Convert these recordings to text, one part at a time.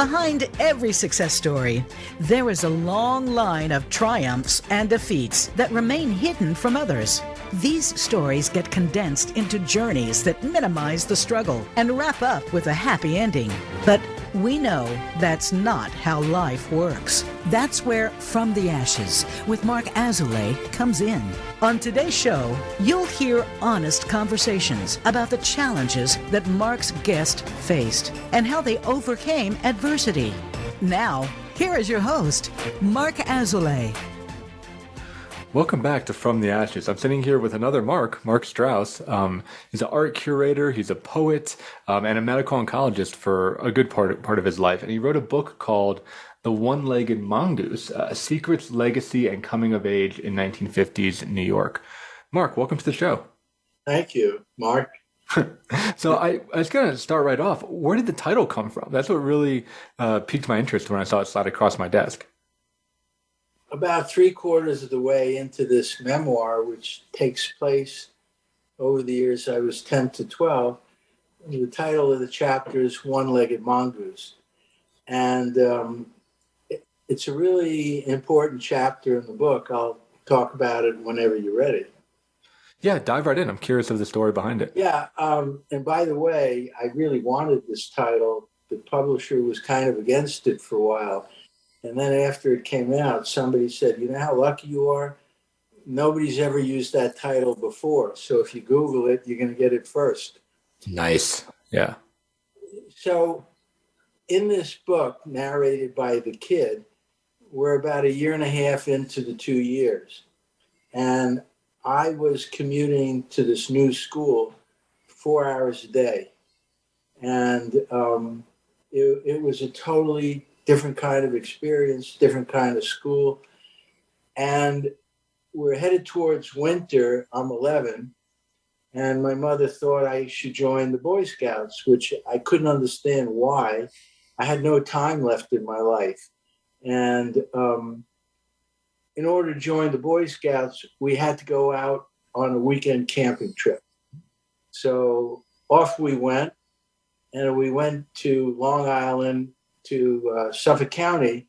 Behind every success story, there is a long line of triumphs and defeats that remain hidden from others. These stories get condensed into journeys that minimize the struggle and wrap up with a happy ending. But we know that's not how life works. That's where From the Ashes with Marc Straus comes in. On today's show, you'll hear honest conversations about the challenges that Marc's guest faced and how they overcame adversity. Now, here is your host, Marc Straus. Welcome back to From the Ashes. I'm sitting here with another Marc Straus. He's an art curator, he's a poet, and a medical oncologist for a good part of his life. And he wrote a book called The One-Legged Mongoose, Secrets, Legacy, and Coming of Age in 1950s New York. Marc, welcome to the show. Thank you, Marc. So I was going to start right off. Where did the title come from? That's what really piqued my interest when I saw it slide across my desk. About 3/4 of the way into this memoir, which takes place over the years I was 10 to 12, the title of the chapter is One-Legged Mongoose. And it's a really important chapter in the book. I'll talk about it whenever you're ready. Yeah, dive right in. I'm curious of the story behind it. Yeah, and by the way, I really wanted this title. The publisher was kind of against it for a while. And then after it came out, somebody said, you know how lucky you are? Nobody's ever used that title before. So if you Google it, you're going to get it first. Nice. Yeah. So in this book, narrated by the kid, we're about 1.5 years into the 2 years. And I was commuting to this new school 4 hours a day. And it was a totally different kind of experience, different kind of school. And we're headed towards winter. I'm 11. And my mother thought I should join the Boy Scouts, which I couldn't understand why. I had no time left in my life. And in order to join the Boy Scouts, we had to go out on a weekend camping trip. So off we went, and we went to Long Island, to Suffolk County,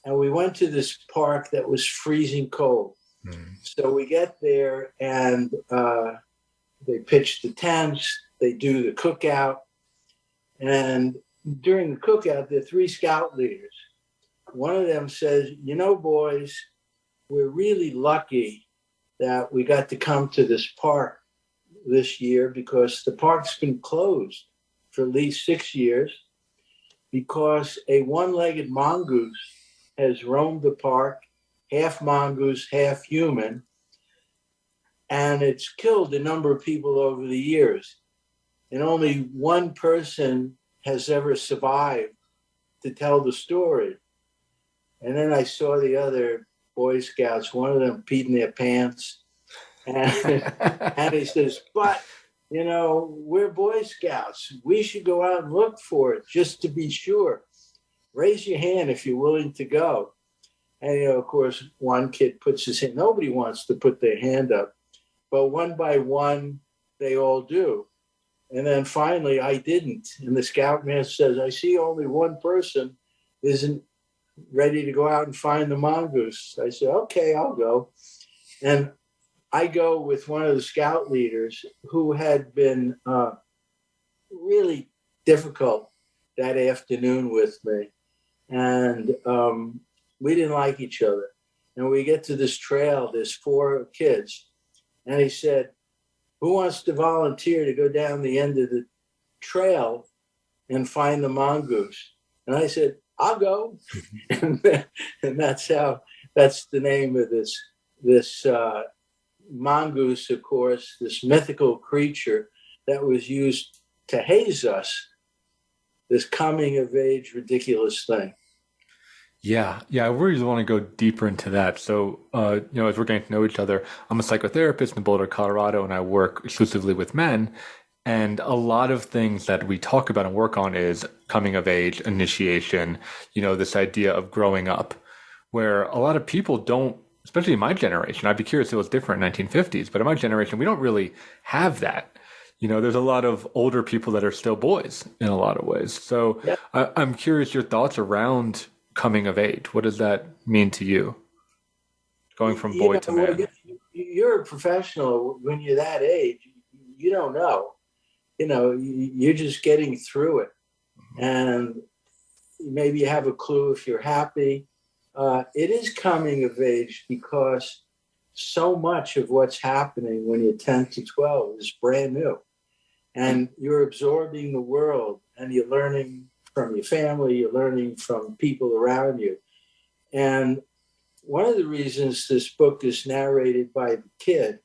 and we went to this park that was freezing cold. So we get there, and they pitch the tents, they do the cookout, and during the cookout, there are 3 scout leaders. One of them says, you know, boys, we're really lucky that we got to come to this park this year because the park's been closed for at least 6 years. Because a one-legged mongoose has roamed the park, half mongoose, half human, and it's killed a number of people over the years. And only one person has ever survived to tell the story. And then I saw the other Boy Scouts, one of them peed in their pants. And he says, but you know, we're Boy Scouts. We should go out and look for it just to be sure. Raise your hand if you're willing to go. And, you know, of course, one kid puts his hand. Nobody wants to put their hand up. But one by one, they all do. And then finally, I didn't. And the scoutmaster says, I see only one person isn't ready to go out and find the mongoose. I said, okay, I'll go. And I go with one of the scout leaders who had been really difficult that afternoon with me. And we didn't like each other. And we get to this trail, there's 4 kids. And he said, who wants to volunteer to go down the end of the trail and find the mongoose? And I said, I'll go. and that's the name of this mongoose, of course, this mythical creature that was used to haze us, this coming of age ridiculous thing. Yeah, I really want to go deeper into that. So, as we're getting to know each other, I'm a psychotherapist in Boulder, Colorado, and I work exclusively with men. And a lot of things that we talk about and work on is coming of age, initiation, this idea of growing up, where a lot of people don't, especially in my generation, I'd be curious if it was different in 1950s, but in my generation, we don't really have that. there's a lot of older people that are still boys in a lot of ways. So Yeah. I'm curious your thoughts around coming of age. What does that mean to you, going from boy to Well, man? you're a professional when you're that age. You don't know. You're just getting through it. And maybe you have a clue if you're happy. It is coming of age because so much of what's happening when you're 10 to 12 is brand new. And you're absorbing the world and you're learning from your family, you're learning from people around you. And one of the reasons this book is narrated by the kid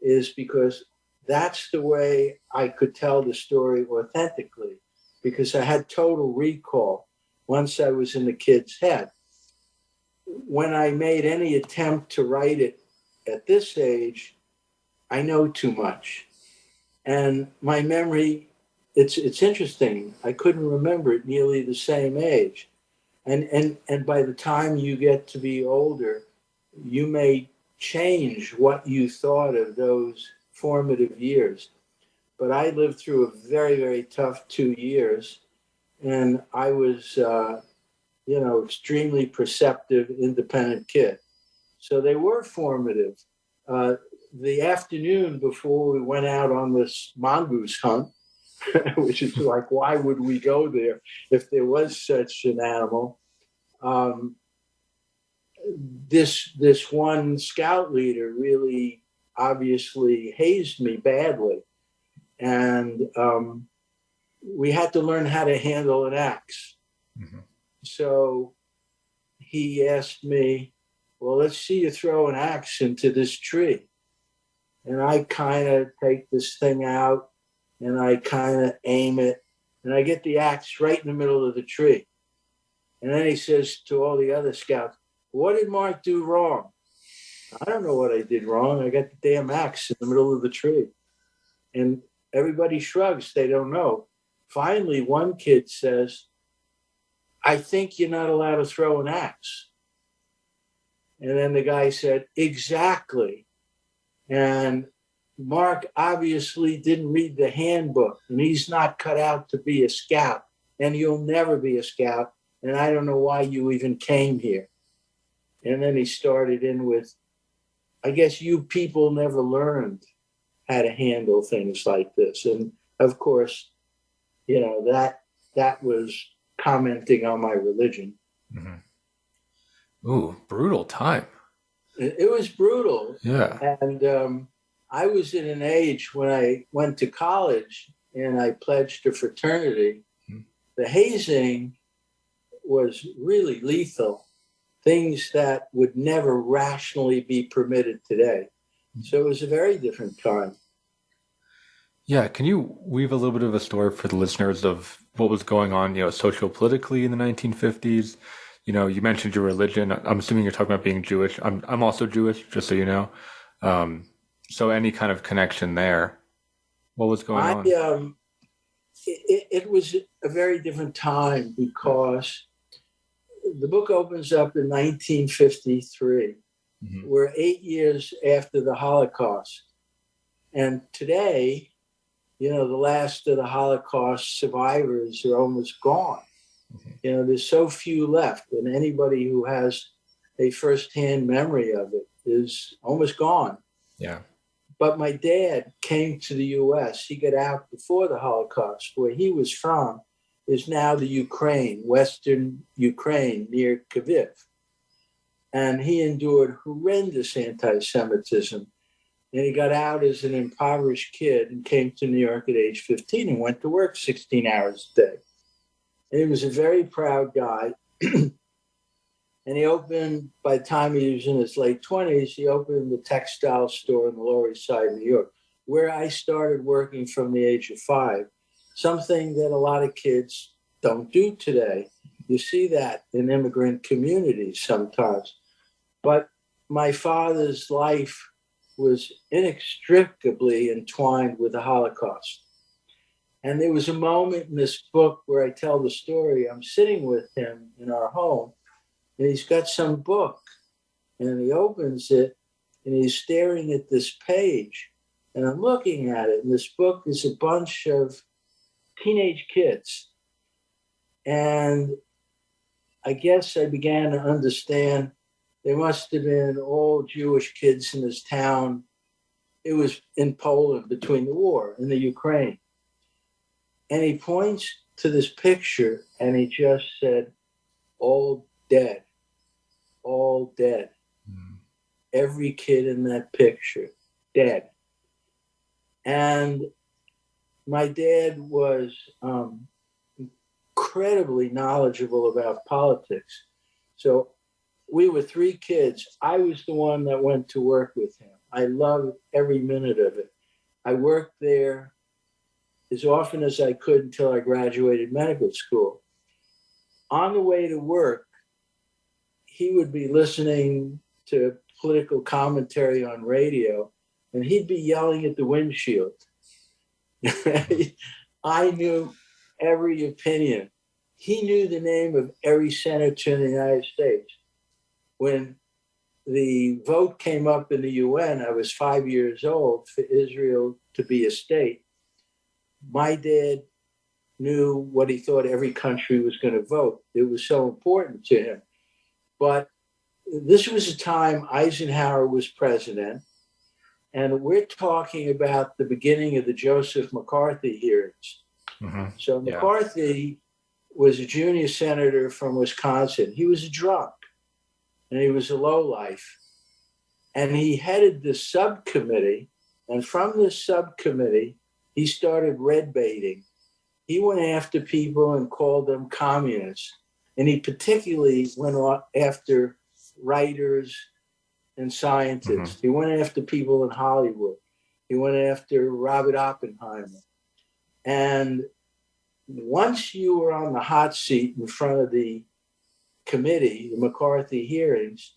is because that's the way I could tell the story authentically, because I had total recall once I was in the kid's head. When I made any attempt to write it at this age, I know too much. And my memory, it's interesting. I couldn't remember at nearly the same age. And by the time you get to be older, you may change what you thought of those formative years. But I lived through a very, very tough 2 years, and I was, extremely perceptive, independent kid. So they were formative. The afternoon before we went out on this mongoose hunt, which is like, why would we go there if there was such an animal? This one scout leader really obviously hazed me badly. And we had to learn how to handle an axe. Mm-hmm. So he asked me, well, let's see you throw an axe into this tree. And I kind of take this thing out and I kind of aim it and I get the axe right in the middle of the tree. And then he says to all the other scouts, what did Mark do wrong? I don't know what I did wrong. I got the damn axe in the middle of the tree. And everybody shrugs. They don't know. Finally, one kid says, I think you're not allowed to throw an axe. And then the guy said, exactly. And Mark obviously didn't read the handbook, and he's not cut out to be a scout, and you'll never be a scout, and I don't know why you even came here. And then he started in with, I guess you people never learned how to handle things like this. And of course, that was commenting on my religion. Mm-hmm. Ooh, brutal time. It was brutal. Yeah. And I was in an age when I went to college and I pledged to fraternity. Mm-hmm. The hazing was really lethal, things that would never rationally be permitted today. Mm-hmm. So it was a very different time. Yeah, can you weave a little bit of a story for the listeners of what was going on, socio-politically in the 1950s? You mentioned your religion. I'm assuming you're talking about being Jewish. I'm also Jewish, just so you know. So any kind of connection there? What was going on? It was a very different time because the book opens up in 1953. Mm-hmm. We're 8 years after the Holocaust. And today, the last of the Holocaust survivors are almost gone. Mm-hmm. There's so few left, and anybody who has a firsthand memory of it is almost gone. Yeah. But my dad came to the U.S. He got out before the Holocaust. Where he was from is now the Ukraine, Western Ukraine, near Kyiv. And he endured horrendous anti-Semitism. And he got out as an impoverished kid and came to New York at age 15 and went to work 16 hours a day. And he was a very proud guy. And he opened, by the time he was in his late 20s, he opened the textile store in the Lower East Side of New York, where I started working from the age of 5, something that a lot of kids don't do today. You see that in immigrant communities sometimes. But my father's life was inextricably entwined with the Holocaust. And there was a moment in this book where I tell the story. I'm sitting with him in our home, and he's got some book, and he opens it, and he's staring at this page, And I'm looking at it, and this book is a bunch of teenage kids. And I guess I began to understand there must have been all Jewish kids in this town. It was in Poland between the war in the Ukraine. And he points to this picture and he just said, all dead, all dead. Mm. Every kid in that picture, dead. And my dad was incredibly knowledgeable about politics. So we were three kids. I was the one that went to work with him. I loved every minute of it. I worked there as often as I could until I graduated medical school. On the way to work, he would be listening to political commentary on radio, and he'd be yelling at the windshield. I knew every opinion. He knew the name of every senator in the United States. When the vote came up in the UN, I was 5 years old, for Israel to be a state. My dad knew what he thought every country was going to vote. It was so important to him. But this was a time Eisenhower was president, and we're talking about the beginning of the Joseph McCarthy hearings. Mm-hmm. So McCarthy was a junior senator from Wisconsin. He was a drunk, and he was a lowlife. And he headed this subcommittee, and from this subcommittee, he started red baiting. He went after people and called them communists. And he particularly went after writers and scientists. Mm-hmm. He went after people in Hollywood. He went after Robert Oppenheimer. And once you were on the hot seat in front of the committee, the McCarthy hearings,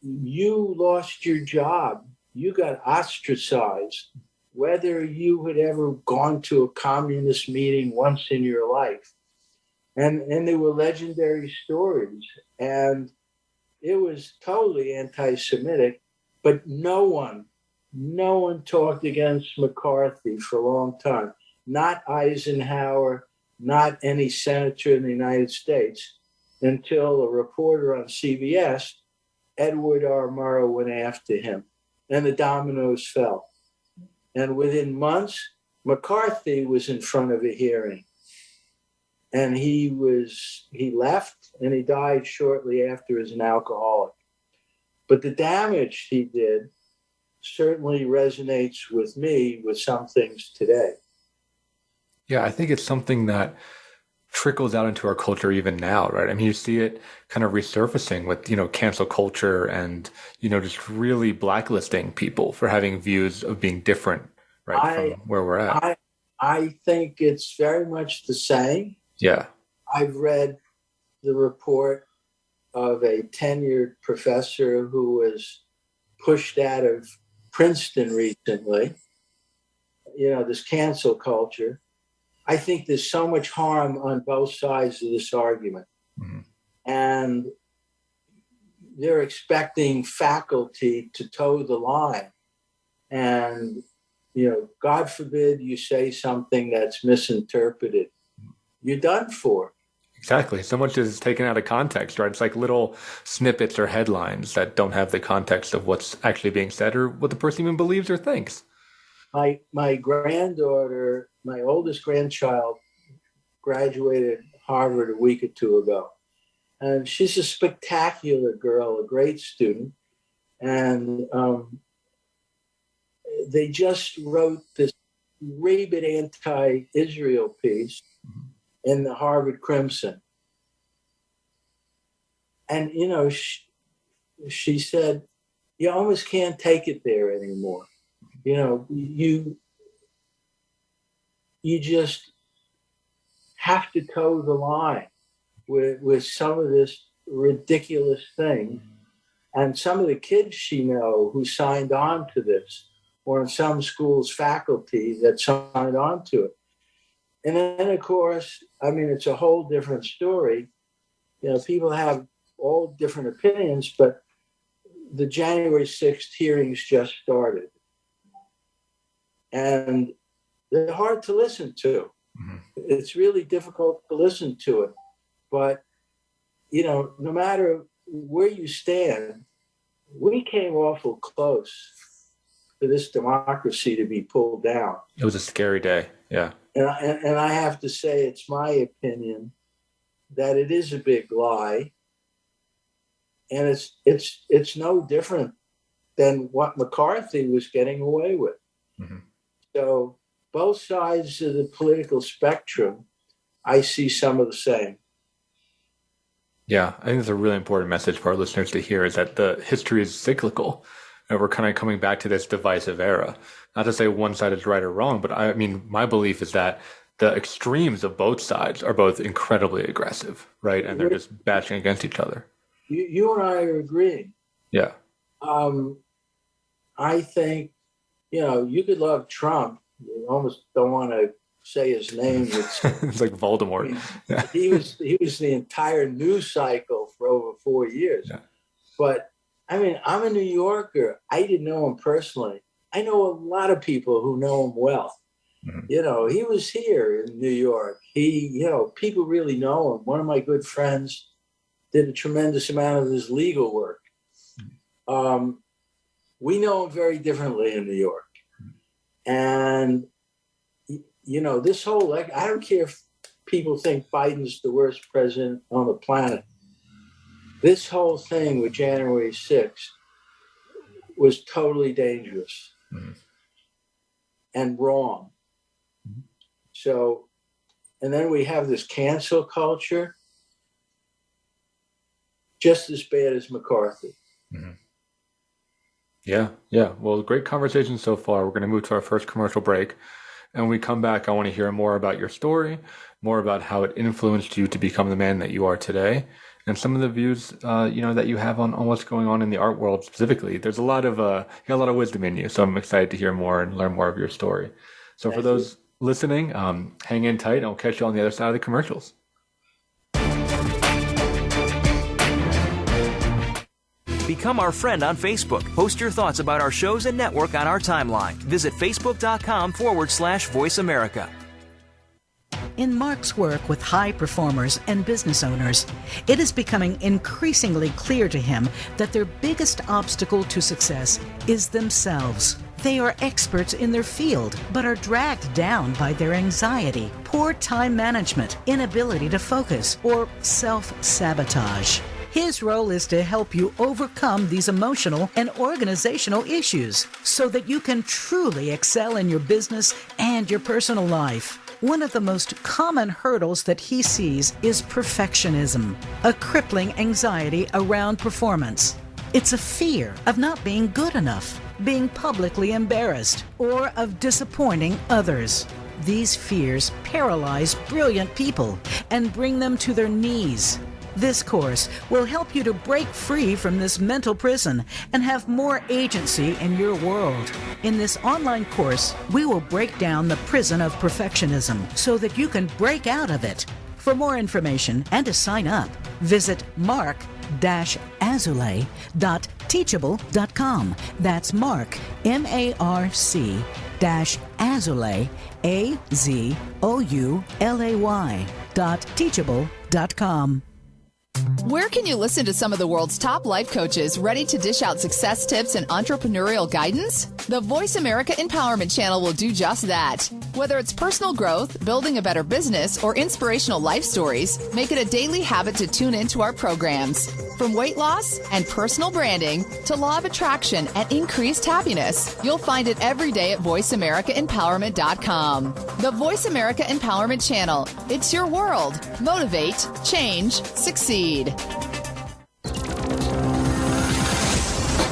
you lost your job. You got ostracized. Whether you had ever gone to a communist meeting once in your life. And there were legendary stories. And it was totally anti-Semitic, but no one talked against McCarthy for a long time. Not Eisenhower, not any senator in the United States, until a reporter on CBS, Edward R. Murrow, went after him. And the dominoes fell. And within months, McCarthy was in front of a hearing. And he left, and he died shortly after as an alcoholic. But the damage he did certainly resonates with me with some things today. Yeah, I think it's something that trickles out into our culture even now, right? I mean, you see it kind of resurfacing with, cancel culture and, just really blacklisting people for having views of being different, right, from where we're at. I think it's very much the same. Yeah. I've read the report of a tenured professor who was pushed out of Princeton recently, this cancel culture. I think there's so much harm on both sides of this argument. Mm-hmm. And they're expecting faculty to toe the line. And, God forbid you say something that's misinterpreted. You're done for. Exactly. So much is taken out of context, right? It's like little snippets or headlines that don't have the context of what's actually being said or what the person even believes or thinks. My granddaughter, my oldest grandchild, graduated Harvard a week or two ago. And she's a spectacular girl, a great student. And they just wrote this rabid anti-Israel piece in the Harvard Crimson. And, she said, you almost can't take it there anymore. You just have to toe the line with some of this ridiculous thing. And some of the kids she knows who signed on to this, or in some schools faculty that signed on to it. And then, of course, it's a whole different story. People have all different opinions, but the January 6th hearings just started. and they're hard to listen to. Mm-hmm. It's really difficult to listen to it. But, no matter where you stand, we came awful close for this democracy to be pulled down. It was a scary day, yeah. And I have to say, it's my opinion that it is a big lie, and it's no different than what McCarthy was getting away with. Mm-hmm. So both sides of the political spectrum, I see some of the same. Yeah, I think it's a really important message for our listeners to hear, is that the history is cyclical. And we're kind of coming back to this divisive era. Not to say one side is right or wrong, but I mean, my belief is that the extremes of both sides are both incredibly aggressive, right? And they're just bashing against each other. You and I are agreeing. Yeah. I think, you could love Trump. You almost don't want to say his name. It's like Voldemort. Yeah. He was the entire news cycle for over 4 years. Yeah. But I mean, I'm a New Yorker. I didn't know him personally. I know a lot of people who know him well. Mm-hmm. He was here in New York. People really know him. One of my good friends did a tremendous amount of his legal work. Mm-hmm. We know him very differently in New York. Mm-hmm. And, this whole, I don't care if people think Biden's the worst president on the planet. This whole thing with January 6th was totally dangerous and wrong. Mm-hmm. So, and then we have this cancel culture, just as bad as McCarthy. Mm-hmm. Yeah. Well, great conversation so far. We're going to move to our first commercial break. And when we come back, I want to hear more about your story, more about how it influenced you to become the man that you are today, and some of the views, that you have on what's going on in the art world specifically. There's a lot of, you got a lot of wisdom in you, so I'm excited to hear more and learn more of your story. So for those listening, hang in tight, and I'll catch you on the other side of the commercials. Become our friend on Facebook. Post your thoughts about our shows and network on our timeline. Visit facebook.com/Voice America. In Marc's work with high performers and business owners, it is becoming increasingly clear to him that their biggest obstacle to success is themselves. They are experts in their field, but are dragged down by their anxiety, poor time management, inability to focus, or self-sabotage. His role is to help you overcome these emotional and organizational issues so that you can truly excel in your business and your personal life. One of the most common hurdles that he sees is perfectionism, a crippling anxiety around performance. It's a fear of not being good enough, being publicly embarrassed, or of disappointing others. These fears paralyze brilliant people and bring them to their knees. This course will help you to break free from this mental prison and have more agency in your world. In this online course, we will break down the prison of perfectionism so that you can break out of it. For more information and to sign up, visit marc-azoulay.teachable.com. That's Marc, MARC-Azoulay, AZOULAY.teachable.com. Where can you listen to some of the world's top life coaches ready to dish out success tips and entrepreneurial guidance? The Voice America Empowerment Channel will do just that. Whether it's personal growth, building a better business, or inspirational life stories, make it a daily habit to tune into our programs. From weight loss and personal branding to law of attraction and increased happiness, you'll find it every day at VoiceAmericaEmpowerment.com. The Voice America Empowerment Channel. It's your world. Motivate, change, succeed.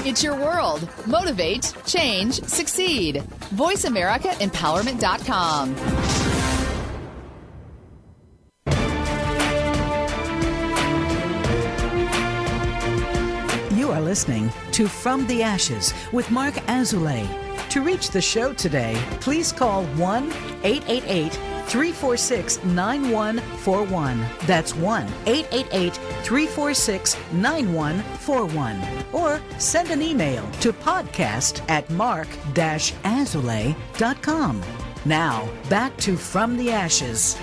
It's your world. Motivate, change, succeed. VoiceAmericaEmpowerment.com. You are listening to From the Ashes with Marc Azoulay. To reach the show today, please call 1-888-346-9141. That's 1-888-346-9141. Or send an email to podcast@marc-azoulay.com. Now, back to From the Ashes.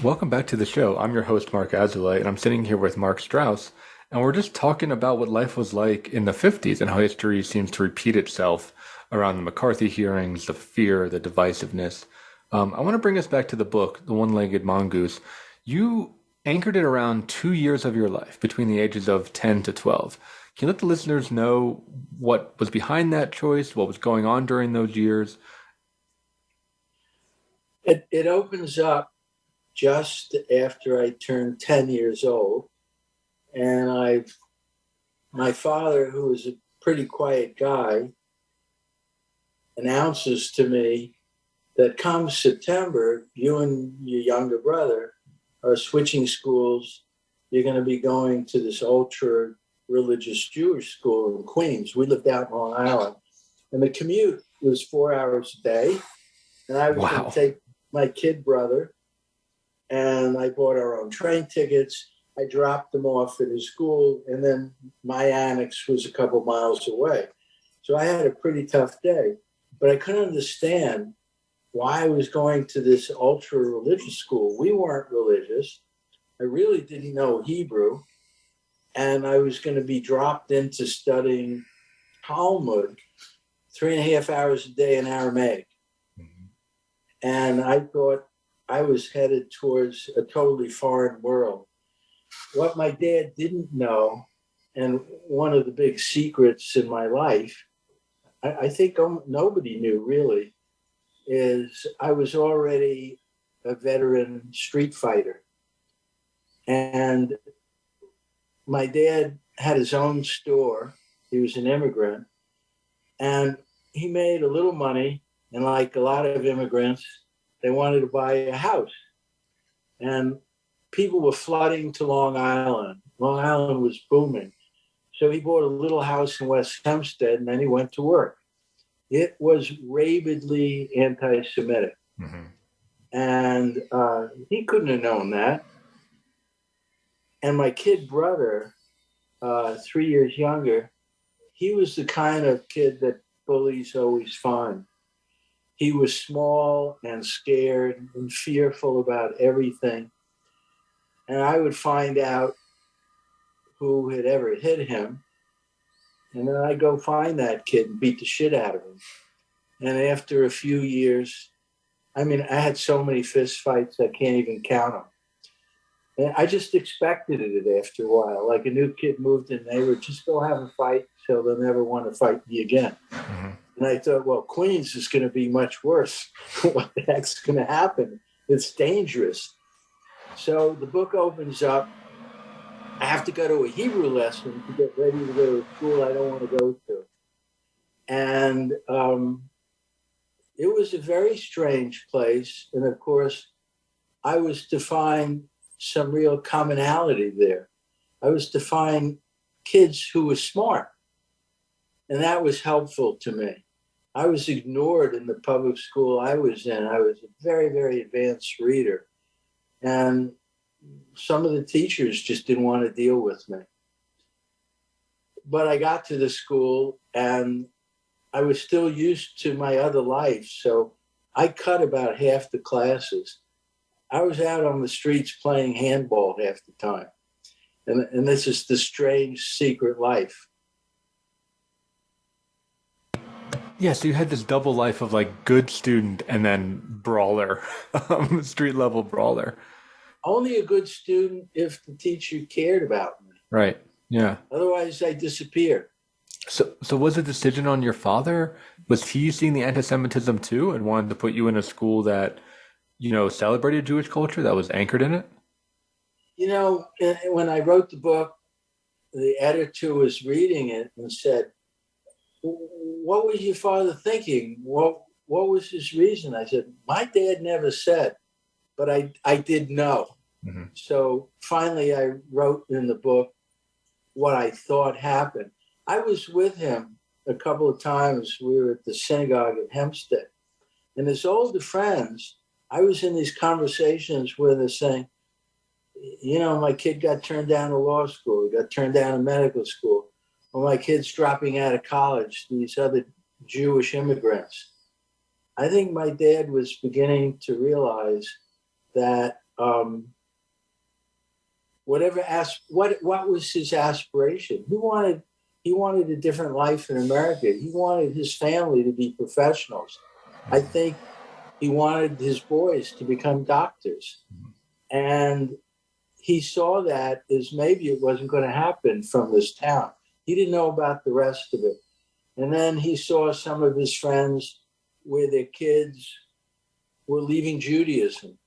Welcome back to the show. I'm your host, Marc Azoulay, and I'm sitting here with Marc Straus, and we're just talking about what life was like in the 50s and how history seems to repeat itself around the McCarthy hearings, the fear, the divisiveness. I want to bring us back to the book, The One-Legged Mongoose. You anchored it around 2 years of your life, between the ages of 10 to 12. Can you let the listeners know what was behind that choice, what was going on during those years? It opens up just after I turned 10 years old. And my father, who was a pretty quiet guy, announces to me that come September, you and your younger brother are switching schools. You're going to be going to this ultra religious Jewish school in Queens. We lived out in Long Island. And the commute was 4 hours a day. And I was going to take my kid brother, and I bought our own train tickets. I dropped them off at his school, and then my annex was a couple miles away. So I had a pretty tough day, but I couldn't understand why I was going to this ultra-religious school. We weren't religious. I really didn't know Hebrew, and I was going to be dropped into studying Talmud 3.5 hours a day in Aramaic. And I thought I was headed towards a totally foreign world. What my dad didn't know, and one of the big secrets in my life, I think nobody knew really, is I was already a veteran street fighter. And my dad had his own store. He was an immigrant. And he made a little money. And like a lot of immigrants, they wanted to buy a house. And people were flooding to Long Island. Long Island was booming. So he bought a little house in West Hempstead, and then he went to work. It was rabidly anti-Semitic. Mm-hmm. And he couldn't have known that. And my kid brother, 3 years younger, he was the kind of kid that bullies always find. He was small and scared and fearful about everything. And I would find out who had ever hit him. And then I'd go find that kid and beat the shit out of him. And after a few years, I had so many fist fights, I can't even count them. And I just expected it after a while. Like a new kid moved in, they would just go have a fight so they'll never want to fight me again. Mm-hmm. And I thought, well, Queens is going to be much worse. What the heck's going to happen? It's dangerous. So the book opens up. I have to go to a Hebrew lesson to get ready to go to a school I don't want to go to. And it was a very strange place. And of course, I was to find some real commonality there. I was to find kids who were smart. And that was helpful to me. I was ignored in the public school I was in. I was a very, very advanced reader. And some of the teachers just didn't want to deal with me. But I got to the school and I was still used to my other life. So I cut about half the classes. I was out on the streets playing handball half the time. And this is the strange secret life. Yeah, so you had this double life of like good student and then brawler, street level brawler. Only a good student if the teacher cared about me. Right, yeah. Otherwise, I disappear. So was the decision on your father? Was he seeing the anti-Semitism too and wanted to put you in a school that, celebrated Jewish culture, that was anchored in it? When I wrote the book, the editor was reading it and said, what was your father thinking? What was his reason? I said, my dad never said, but I did know. Mm-hmm. So finally I wrote in the book what I thought happened. I was with him a couple of times. We were at the synagogue at Hempstead. And his older friends, I was in these conversations where they're saying, you know, my kid got turned down to law school, he got turned down to medical school, or my kid's dropping out of college, these other Jewish immigrants. I think my dad was beginning to realize that what was his aspiration? He wanted a different life in America. He wanted his family to be professionals. I think he wanted his boys to become doctors. And he saw that as maybe it wasn't going to happen from this town. He didn't know about the rest of it. And then he saw some of his friends where their kids were leaving Judaism.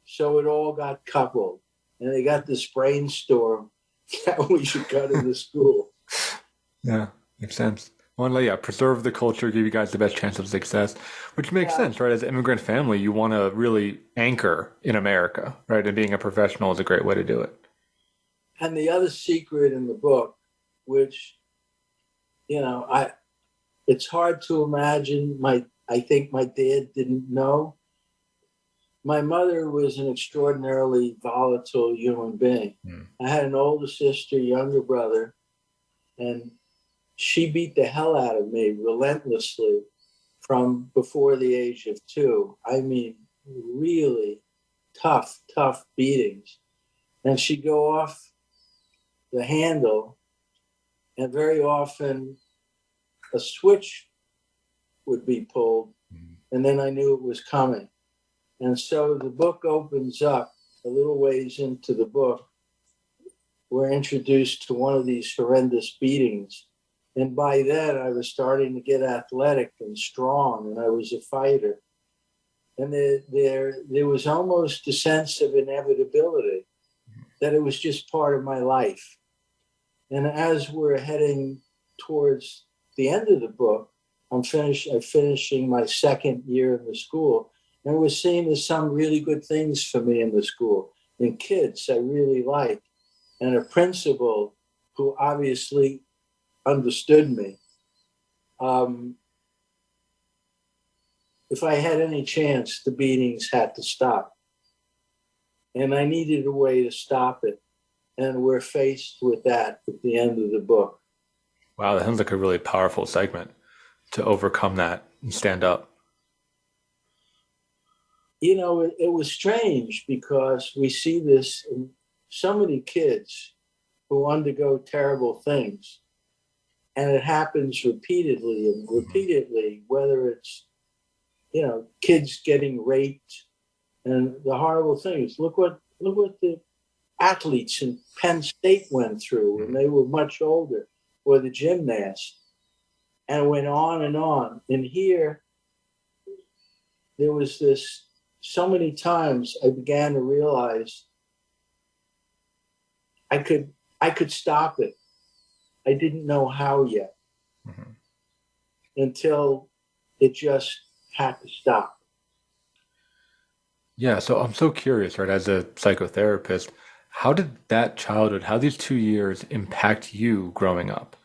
So it all got coupled. And they got this brainstorm that we should go to the school. Yeah, makes sense. Well, yeah, preserve the culture, give you guys the best chance of success, which makes sense, right? As an immigrant family, you want to really anchor in America, right? And being a professional is a great way to do it. And the other secret in the book, which, you know, it's hard to imagine. I think my dad didn't know. My mother was an extraordinarily volatile human being. I had an older sister, younger brother, and she beat the hell out of me relentlessly from before the age of 2. I mean, really tough beatings. And she'd go off the handle, and very often a switch would be pulled, and then I knew it was coming. And so the book opens up a little ways into the book. We're introduced to one of these horrendous beatings. And by then I was starting to get athletic and strong, and I was a fighter. And there was almost a sense of inevitability, that it was just part of my life. And as we're heading towards the end of the book, I'm finishing my second year in the school, and we're seeing there's some really good things for me in the school, and kids I really like, and a principal who obviously understood me. If I had any chance, the beatings had to stop. And I needed a way to stop it. And we're faced with that at the end of the book. Wow, that sounds like a really powerful segment to overcome that and stand up. You know, it was strange because we see this in so many kids who undergo terrible things. And it happens repeatedly, whether it's, you know, kids getting raped and the horrible things. Look what the athletes in Penn State went through when they were much older, or the gymnasts. And it went on and on. And here, there was this, so many times I began to realize I could stop it. I didn't know how yet, until it just had to stop. Yeah, so I'm so curious, right, as a psychotherapist, how did that childhood, how these 2 years impact you growing up?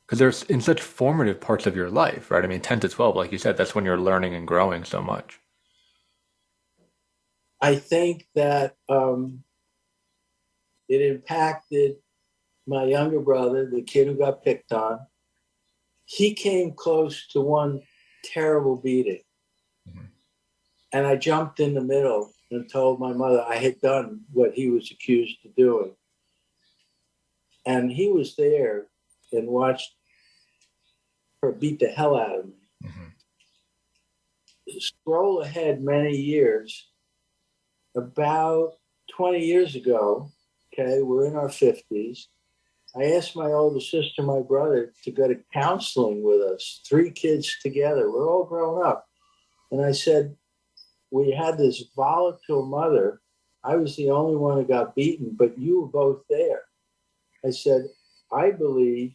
Because they're in such formative parts of your life, right? I mean, 10 to 12, like you said, that's when you're learning and growing so much. I think that it impacted my younger brother, the kid who got picked on. He came close to one terrible beating. And I jumped in the middle and told my mother I had done what he was accused of doing. And he was there and watched her beat the hell out of me. Scroll ahead many years. About 20 years ago, okay, we're in our 50s. I asked my older sister, my brother, to go to counseling with us, 3 kids together. We're all grown up. And I said, we had this volatile mother. I was the only one who got beaten, but you were both there. I said, I believe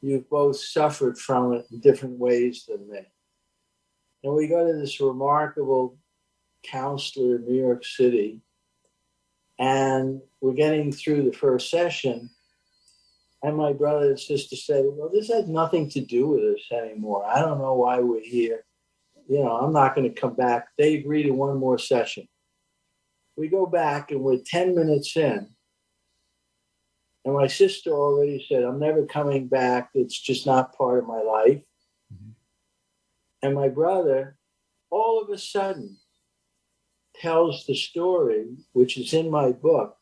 you've both suffered from it in different ways than me. And we go to this remarkable counselor in New York City, and we're getting through the first session. And my brother and sister say, well, this has nothing to do with us anymore. I don't know why we're here. I'm not going to come back. They agree to one more session. We go back and we're 10 minutes in. And my sister already said, I'm never coming back. It's just not part of my life. Mm-hmm. And my brother, all of a sudden, tells the story, which is in my book,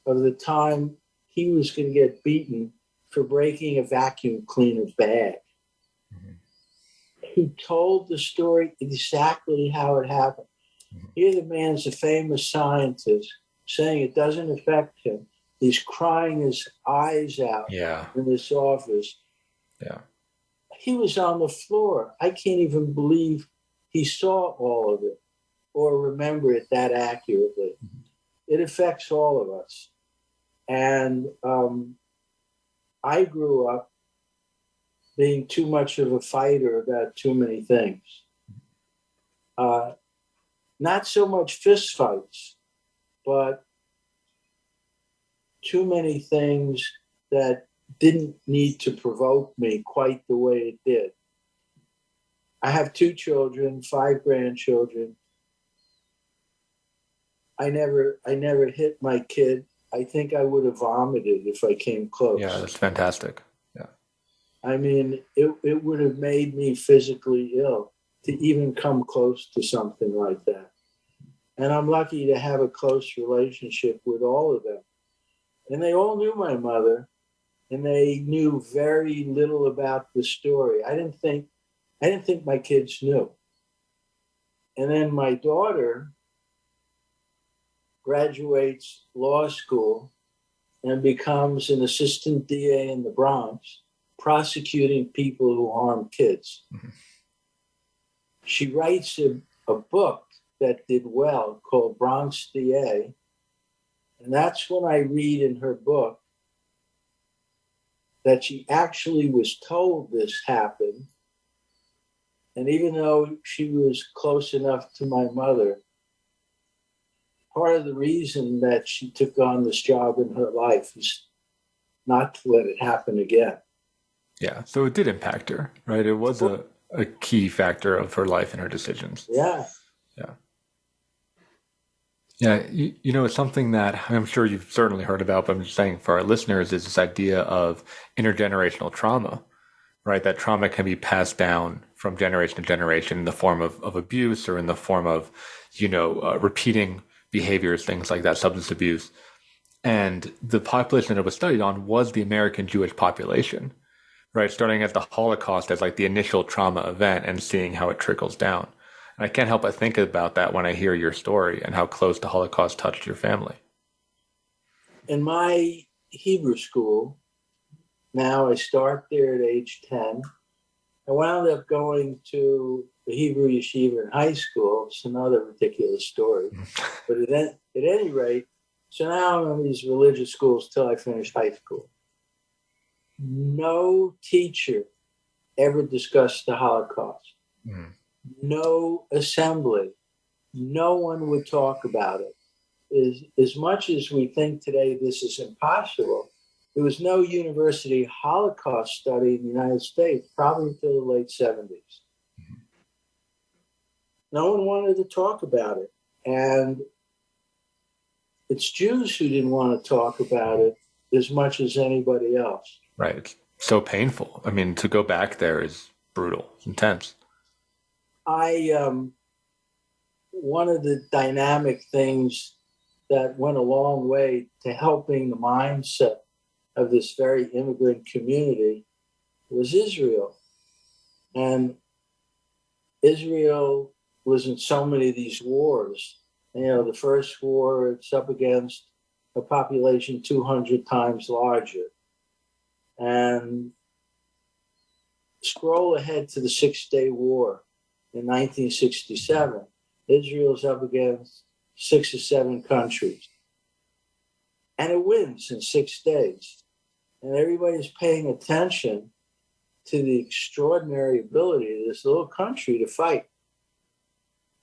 of the time he was going to get beaten for breaking a vacuum cleaner bag. Mm-hmm. He told the story exactly how it happened. Mm-hmm. Here the man's a famous scientist saying it doesn't affect him. He's crying his eyes out in this office. Yeah. He was on the floor. I can't even believe he saw all of it or remember it that accurately. Mm-hmm. It affects all of us. And I grew up being too much of a fighter about too many things. Not so much fist fights, but too many things that didn't need to provoke me quite the way it did. I have 2 children, 5 grandchildren. I never hit my kid. I think I would have vomited if I came close. Yeah, that's fantastic. Yeah. I mean, it would have made me physically ill to even come close to something like that. And I'm lucky to have a close relationship with all of them. And they all knew my mother, and they knew very little about the story. I didn't think my kids knew. And then my daughter graduates law school and becomes an assistant DA in the Bronx, prosecuting people who harm kids. Mm-hmm. She writes a book that did well called Bronx DA. And that's when I read in her book that she actually was told this happened. And even though she was close enough to my mother, part of the reason that she took on this job in her life is not to let it happen again. Yeah, so it did impact her, right? It was a key factor of her life and her decisions. Yeah. Yeah. Yeah, it's something that I'm sure you've certainly heard about, but I'm just saying for our listeners is this idea of intergenerational trauma, right? That trauma can be passed down from generation to generation in the form of abuse or in the form of, repeating behaviors, things like that, substance abuse. And the population that it was studied on was the American Jewish population, right? Starting at the Holocaust as like the initial trauma event and seeing how it trickles down. And I can't help but think about that when I hear your story and how close the Holocaust touched your family. In my Hebrew school, now I start there at age 10. I wound up going to the Hebrew yeshiva in high school. It's another ridiculous story. But at any rate, so now I'm in these religious schools till I finished high school. No teacher ever discussed the Holocaust. Mm. No assembly. No one would talk about it. As much as we think today this is impossible, there was no university Holocaust study in the United States probably until the late 70s. Mm-hmm. No one wanted to talk about it. And it's Jews who didn't want to talk about it as much as anybody else. Right. It's so painful. I mean, to go back there is brutal. It's intense. One of the dynamic things that went a long way to helping the mindset of this very immigrant community was Israel. And Israel was in so many of these wars. The first war, it's up against a population 200 times larger. And scroll ahead to the Six-Day War in 1967. Israel's up against 6 or 7 countries. And it wins in 6 days. And everybody's paying attention to the extraordinary ability of this little country to fight,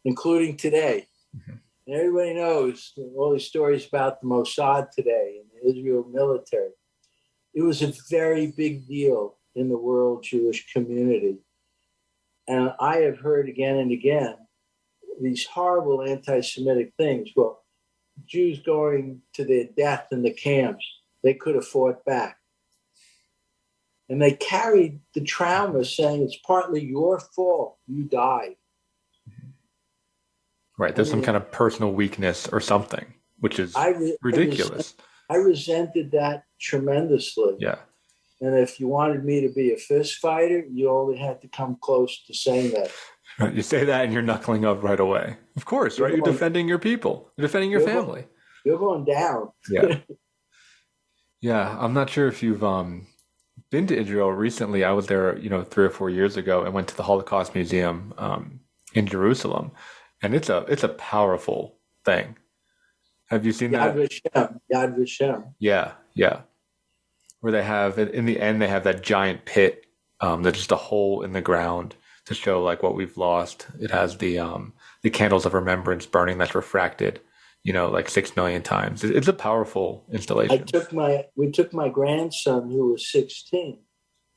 including today. Mm-hmm. And everybody knows all these stories about the Mossad today and the Israel military. it was a very big deal in the world Jewish community. And I have heard again and again these horrible anti-Semitic things. Well, Jews going to their death in the camps, they could have fought back. And they carried the trauma saying it's partly your fault, you died. Right, there's some kind of personal weakness or something, which is ridiculous. I resented that tremendously. Yeah. And if you wanted me to be a fist fighter, you only had to come close to saying that. Right, you say that and you're knuckling up right away. Of course, right? You're defending your people. You're defending your family. You're going down. Yeah. Yeah, I'm not sure if you've been to Israel recently. I was there, 3 or 4 years ago and went to the Holocaust Museum in Jerusalem. And it's a powerful thing. Have you seen that? Yad Vashem. Yeah. Where they have, in the end, they have that giant pit that's just a hole in the ground to show like what we've lost. It has the candles of remembrance burning that's refracted, like 6 million times. It's a powerful installation. We took my grandson who was 16.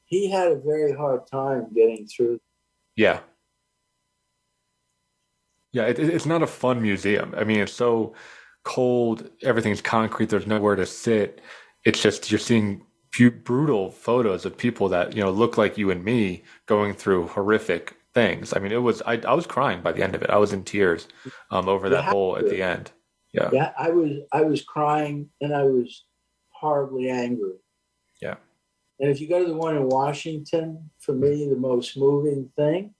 He had a very hard time getting through. Yeah. Yeah, it's not a fun museum. I mean, it's so cold. Everything's concrete. There's nowhere to sit. It's just you're seeing brutal photos of people that look like you and me going through horrific things. I mean, I was crying by the end of it. I was in tears over that hole at the end. Yeah. Yeah, I was crying and I was horribly angry. Yeah. And if you go to the one in Washington, for me, the most moving thing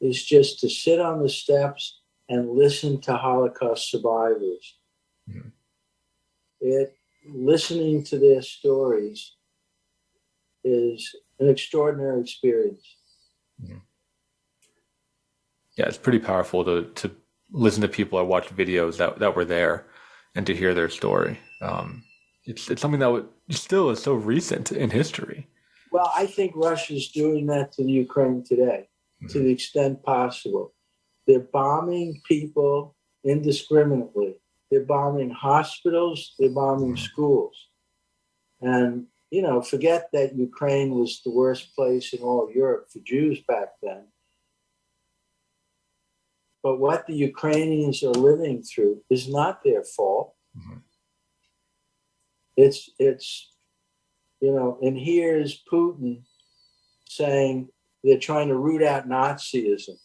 is just to sit on the steps and listen to Holocaust survivors. Mm-hmm. Listening to their stories is an extraordinary experience. Mm-hmm. Yeah, it's pretty powerful to listen to people or watch videos that were there and to hear their story. It's something that still is so recent in history. Well, I think Russia's doing that to the Ukraine today, to the extent possible. They're bombing people indiscriminately. They're bombing hospitals. They're bombing schools. And, forget that Ukraine was the worst place in all of Europe for Jews back then. But what the Ukrainians are living through is not their fault. Mm-hmm. It's and here's Putin saying they're trying to root out Nazism.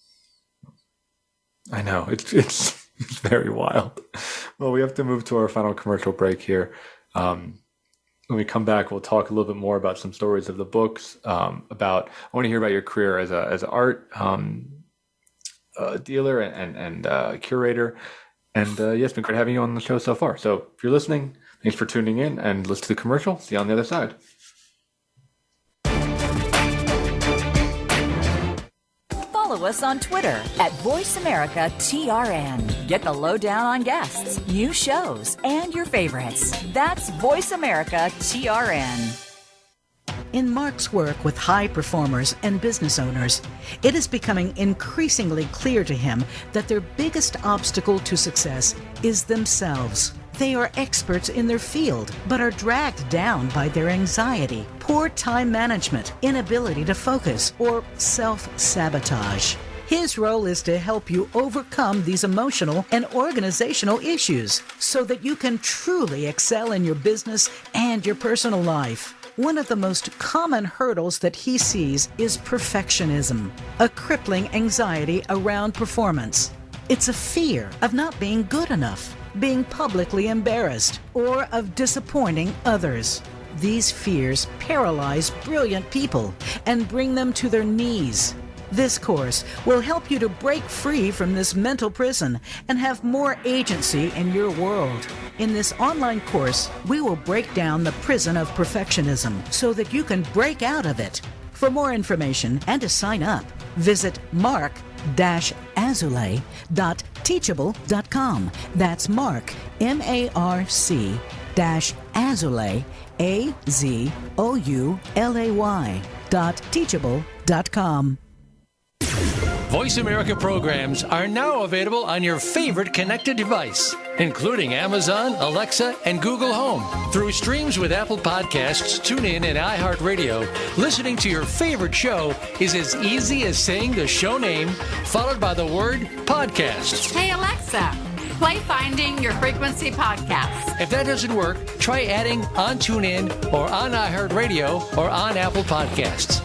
I know. It's very wild. Well, we have to move to our final commercial break here. When we come back, we'll talk a little bit more about some stories of the books. I want to hear about your career as an art dealer and curator. And it's been great having you on the show so far. So if you're listening, thanks for tuning in and listen to the commercial. See you on the other side. Follow us on Twitter at VoiceAmericaTRN. Get the lowdown on guests, new shows, and your favorites. That's VoiceAmericaTRN. In Marc's work with high performers and business owners, it is becoming increasingly clear to him that their biggest obstacle to success is themselves. They are experts in their field, but are dragged down by their anxiety, poor time management, inability to focus, or self-sabotage. His role is to help you overcome these emotional and organizational issues so that you can truly excel in your business and your personal life. One of the most common hurdles that he sees is perfectionism, a crippling anxiety around performance. It's a fear of not being good enough, being publicly embarrassed, or of disappointing others. These fears paralyze brilliant people and bring them to their knees. This course will help you to break free from this mental prison and have more agency in your world. In this online course, we will break down the prison of perfectionism so that you can break out of it. For more information and to sign up, visit marc-azulay.teachable.com. That's Marc, MARC-Azulay, AZOULAY.teachable.com. Voice America programs are now available on your favorite connected device. including Amazon, Alexa, and Google Home. Through streams with Apple Podcasts, TuneIn, and iHeartRadio, listening to your favorite show is as easy as saying the show name followed by the word podcast. Hey, Alexa, play Finding Your Frequency podcast. If that doesn't work, try adding on TuneIn or on iHeartRadio or on Apple Podcasts.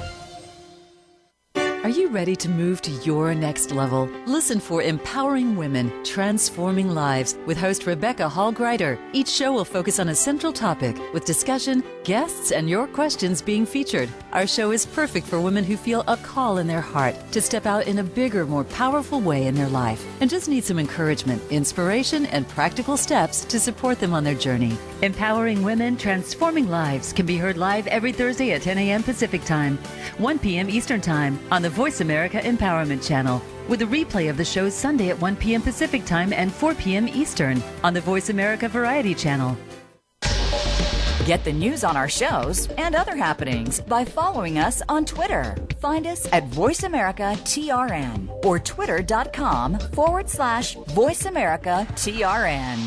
Are you ready to move to your next level? Listen for Empowering Women, Transforming Lives with host Rebecca Hall-Greider. Each show will focus on a central topic with discussion, guests, and your questions being featured. Our show is perfect for women who feel a call in their heart to step out in a bigger, more powerful way in their life and just need some encouragement, inspiration, and practical steps to support them on their journey. Empowering Women, Transforming Lives can be heard live every Thursday at 10 a.m. Pacific Time, 1 p.m. Eastern Time on the Voice America Empowerment Channel, with a replay of the show Sunday at 1 p.m. Pacific Time and 4 p.m. Eastern on the Voice America Variety Channel. Get the news on our shows and other happenings by following us on Twitter. Find us at VoiceAmericaTRN or twitter.com/VoiceAmericaTRN.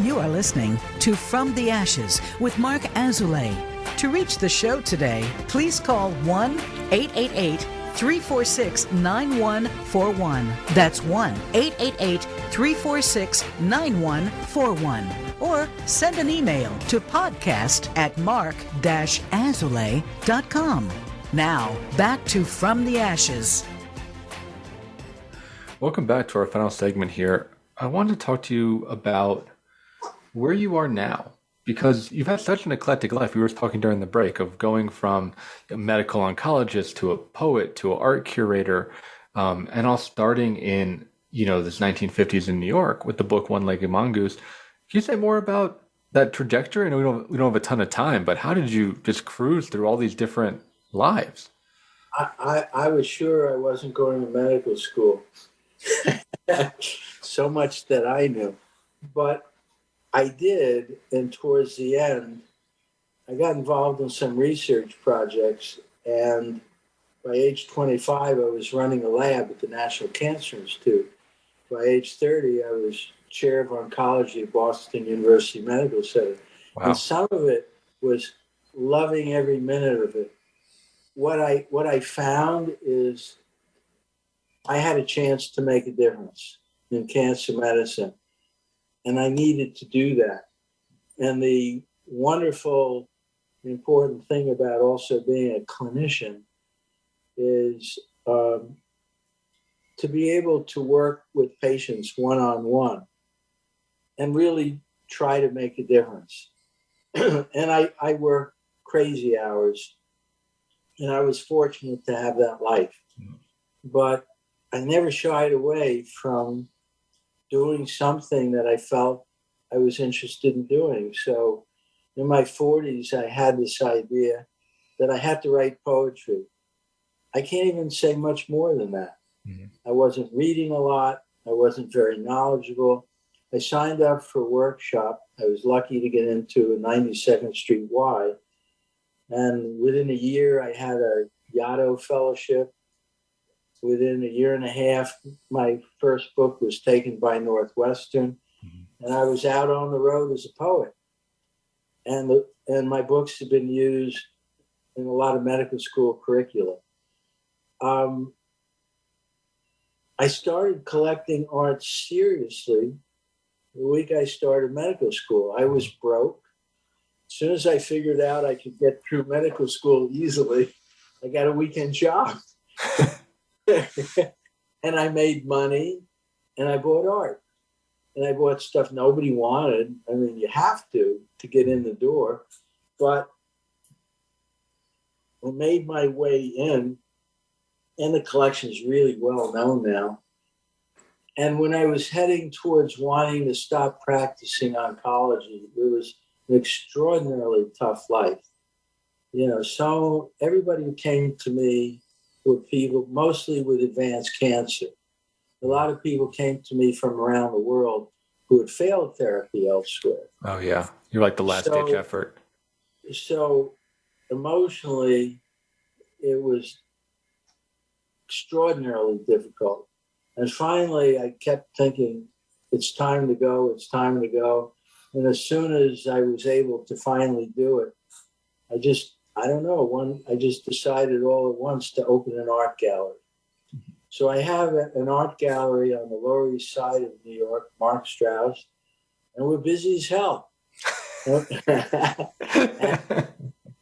You are listening to From the Ashes with Marc Azoulay. To reach the show today, please call 1-888-346-9141. That's 1-888-346-9141. Or send an email to podcast@marc-azoulay.com. Now, back to From the Ashes. Welcome back to our final segment here. I wanted to talk to you about where you are now, because you've had such an eclectic life. We were talking during the break of going from a medical oncologist to a poet to an art curator, and all starting in, this 1950s in New York with the book One-Legged Mongoose. Can you say more about that trajectory? I know we don't have a ton of time, but how did you just cruise through all these different lives? I was sure I wasn't going to medical school. So much that I knew. But I did, and towards the end, I got involved in some research projects, and by age 25, I was running a lab at the National Cancer Institute. By age 30, I was chair of oncology at Boston University Medical Center. Wow. And some of it was loving every minute of it. What I found is I had a chance to make a difference in cancer medicine. And I needed to do that. And the wonderful, important thing about also being a clinician is to be able to work with patients one-on-one and really try to make a difference. And I work crazy hours, and I was fortunate to have that life. But I never shied away from doing something that I felt I was interested in doing. So in my 40s, I had this idea that I had to write poetry. I can't even say much more than that. Mm-hmm. I wasn't reading a lot. I wasn't very knowledgeable. I signed up for a workshop. I was lucky to get into a 92nd Street Y. And within a year, I had a Yaddo Fellowship. Within a year and a half, my first book was taken by Northwestern, and I was out on the road as a poet. And my books have been used in a lot of medical school curricula. I started collecting art seriously the week I started medical school. I was broke. As soon as I figured out I could get through medical school easily, I got a weekend job. And I made money, and I bought art, and I bought stuff nobody wanted. I mean, you have to get in the door, but I made my way in, and the collection is really well known now. And when I was heading towards wanting to stop practicing oncology, it was an extraordinarily tough life. So everybody who came to me were people mostly with advanced cancer. A lot of people came to me from around the world who had failed therapy elsewhere. Oh, yeah. You're like the last-ditch effort. So emotionally, it was extraordinarily difficult. And finally, I kept thinking, it's time to go, it's time to go. And as soon as I was able to finally do it, I just decided all at once to open an art gallery. So I have an art gallery on the Lower East Side of New York, Marc Straus, and we're busy as hell.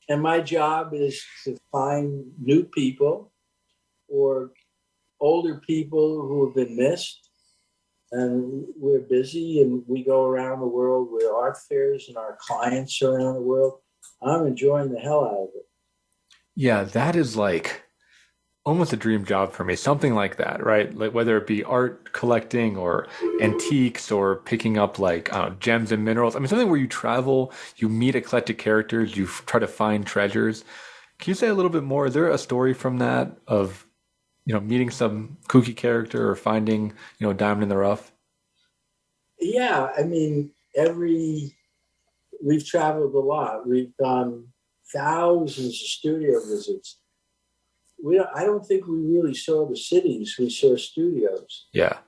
And my job is to find new people or older people who have been missed. And we're busy, and we go around the world with art fairs and our clients around the world. I'm enjoying the hell out of it. Yeah, that is like almost a dream job for me. Something like that, right? Like whether it be art collecting or antiques or picking up like gems and minerals. I mean, something where you travel, you meet eclectic characters, you try to find treasures. Can you say a little bit more? Is there a story from that of, meeting some kooky character or finding, a diamond in the rough? Yeah, I mean, we've traveled a lot. We've done thousands of studio visits. I don't think we really saw the cities. We saw studios. Yeah.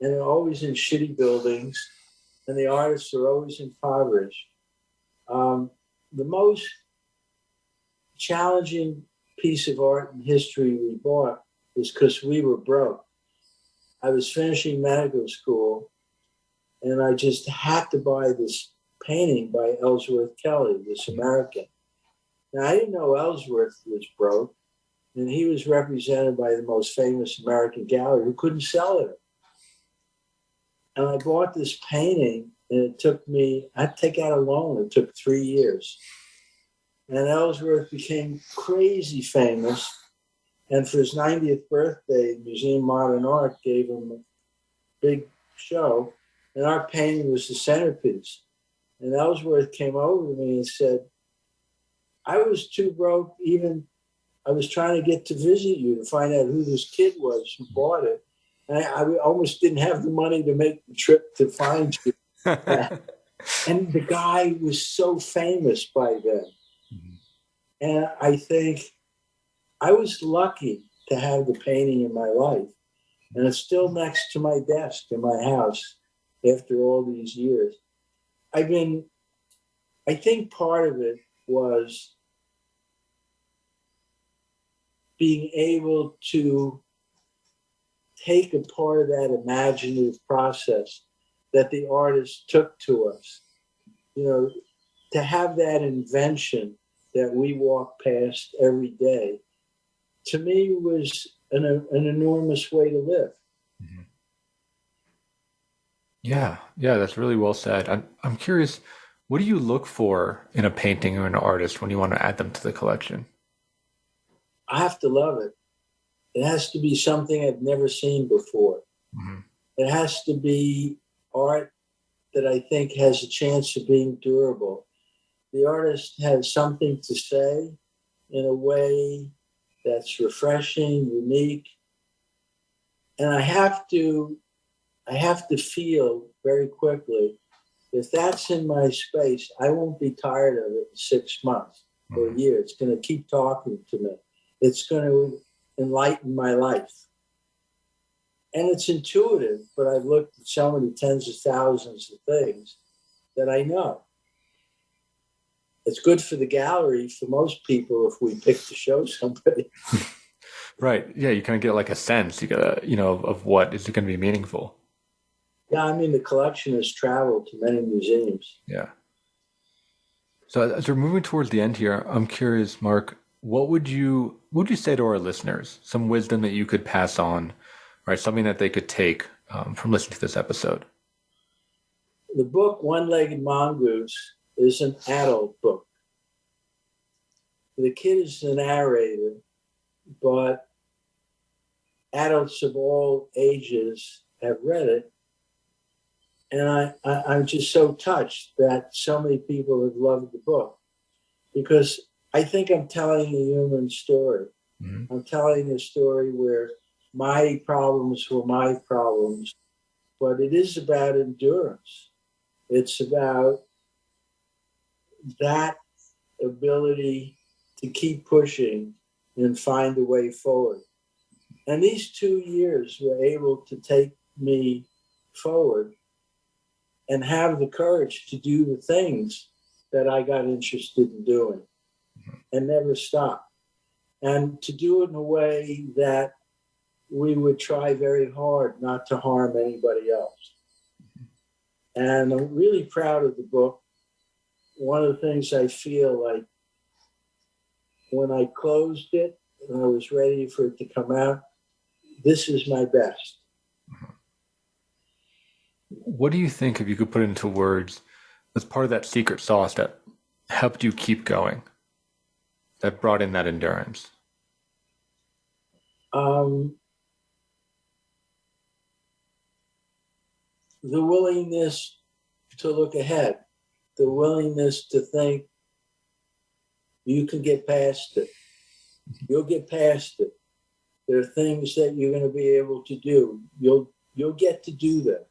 And they're always in shitty buildings, and the artists are always impoverished. The most challenging piece of art in history we bought was because we were broke. I was finishing medical school, and I just had to buy this painting by Ellsworth Kelly, this American. Now, I didn't know Ellsworth was broke, and he was represented by the most famous American gallery who couldn't sell it. And I bought this painting, and it took me, I had to take out a loan. It took 3 years. And Ellsworth became crazy famous. And for his 90th birthday, Museum of Modern Art gave him a big show, and our painting was the centerpiece. And Ellsworth came over to me and said, I was too broke I was trying to get to visit you to find out who this kid was who bought it. And I almost didn't have the money to make the trip to find you. And the guy was so famous by then. Mm-hmm. And I think I was lucky to have the painting in my life. And it's still next to my desk in my house after all these years. I think part of it was being able to take a part of that imaginative process that the artist took to us, to have that invention that we walk past every day, to me was an enormous way to live. Mm-hmm. Yeah, that's really well said. I'm curious, what do you look for in a painting or an artist when you want to add them to the collection? I have to love it. It has to be something I've never seen before. Mm-hmm. It has to be art that I think has a chance of being durable. The artist has something to say in a way that's refreshing, unique. And I have to feel very quickly, if that's in my space, I won't be tired of it in 6 months or a year. It's going to keep talking to me. It's going to enlighten my life. And it's intuitive, but I've looked at so many tens of thousands of things that I know. It's good for the gallery for most people if we pick to show somebody. Right. Yeah, you kind of get like a sense, of what is going to be meaningful. Yeah, I mean, the collection has traveled to many museums. Yeah. So as we're moving towards the end here, I'm curious, Marc, what would you say to our listeners? Some wisdom that you could pass on, right? Something that they could take from listening to this episode. The book One-Legged Mongoose is an adult book. The kid is the narrator, but adults of all ages have read it. And I'm just so touched that so many people have loved the book, because I think I'm telling a human story. Mm-hmm. I'm telling a story where my problems were my problems, but it is about endurance. It's about that ability to keep pushing and find a way forward. And these 2 years were able to take me forward and have the courage to do the things that I got interested in doing and never stop. And to do it in a way that we would try very hard not to harm anybody else. And I'm really proud of the book. One of the things I feel like when I closed it and I was ready for it to come out, this is my best. What do you think, if you could put into words, was part of that secret sauce that helped you keep going, that brought in that endurance? The willingness to look ahead, the willingness to think you can get past it. You'll get past it. There are things that you're going to be able to do. You'll get to do them.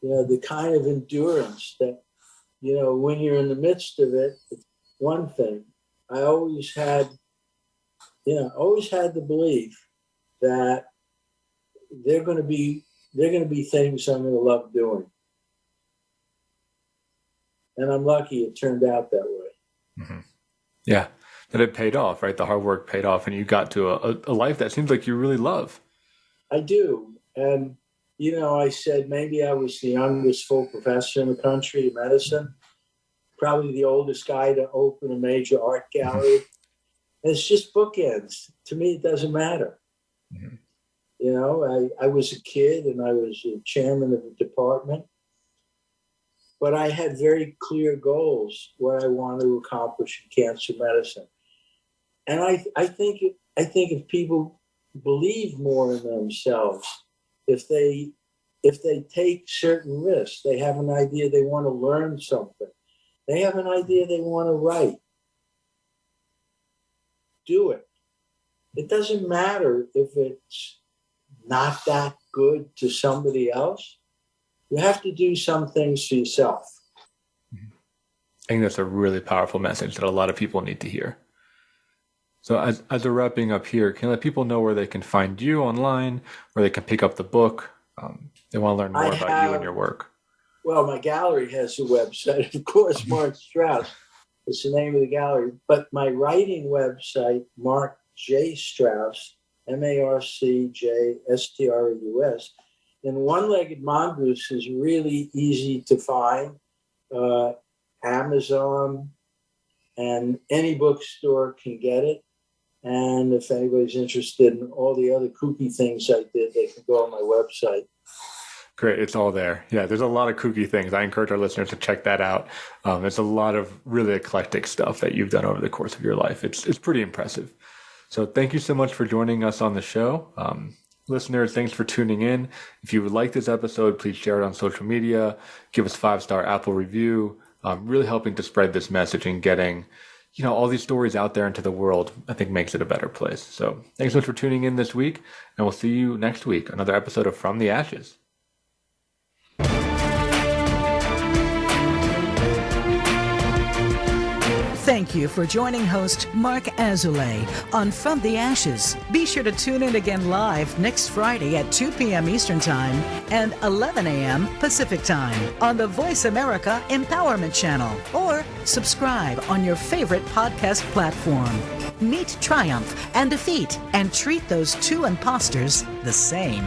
You know, the kind of endurance that, you know, when you're in the midst of it, it's one thing. I always had the belief that they're going to be things I'm going to love doing. And I'm lucky it turned out that way. Mm-hmm. Yeah, that it paid off, right? The hard work paid off, and you got to a life that seems like you really love. I do. And, you know, I said maybe I was the youngest full professor in the country of medicine, probably the oldest guy to open a major art gallery. And it's just bookends. To me, it doesn't matter. Mm-hmm. You know, I was a kid and I was a chairman of the department, but I had very clear goals, what I wanted to accomplish in cancer medicine. And I think if people believe more in themselves, if they take certain risks, they have an idea they want to learn something, they have an idea they want to write, do it. It doesn't matter if it's not that good to somebody else. You have to do some things for yourself. I think that's a really powerful message that a lot of people need to hear. So as we're wrapping up here, can you let people know where they can find you online, where they can pick up the book? They want to learn more about you and your work. Well, my gallery has a website, of course, Marc Straus. It's the name of the gallery. But my writing website, Marc J. Straus, MarcJStraus, and One-Legged Mongoose is really easy to find. Amazon and any bookstore can get it. And if anybody's interested in all the other kooky things I did, they can go on my website. Great. It's all there. Yeah, there's a lot of kooky things. I encourage our listeners to check that out. There's a lot of really eclectic stuff that you've done over the course of your life. It's pretty impressive. So thank you so much for joining us on the show. Listeners, thanks for tuning in. If you would like this episode, please share it on social media. Give us a 5-star Apple review. Really helping to spread this message and getting, you know, all these stories out there into the world, I think makes it a better place. So thanks so much for tuning in this week, and we'll see you next week. Another episode of From the Ashes. Thank you for joining host Marc Azoulay on From the Ashes. Be sure to tune in again live next Friday at 2 p.m. Eastern Time and 11 a.m. Pacific Time on the Voice America Empowerment Channel, or subscribe on your favorite podcast platform. Meet triumph and defeat and treat those two imposters the same.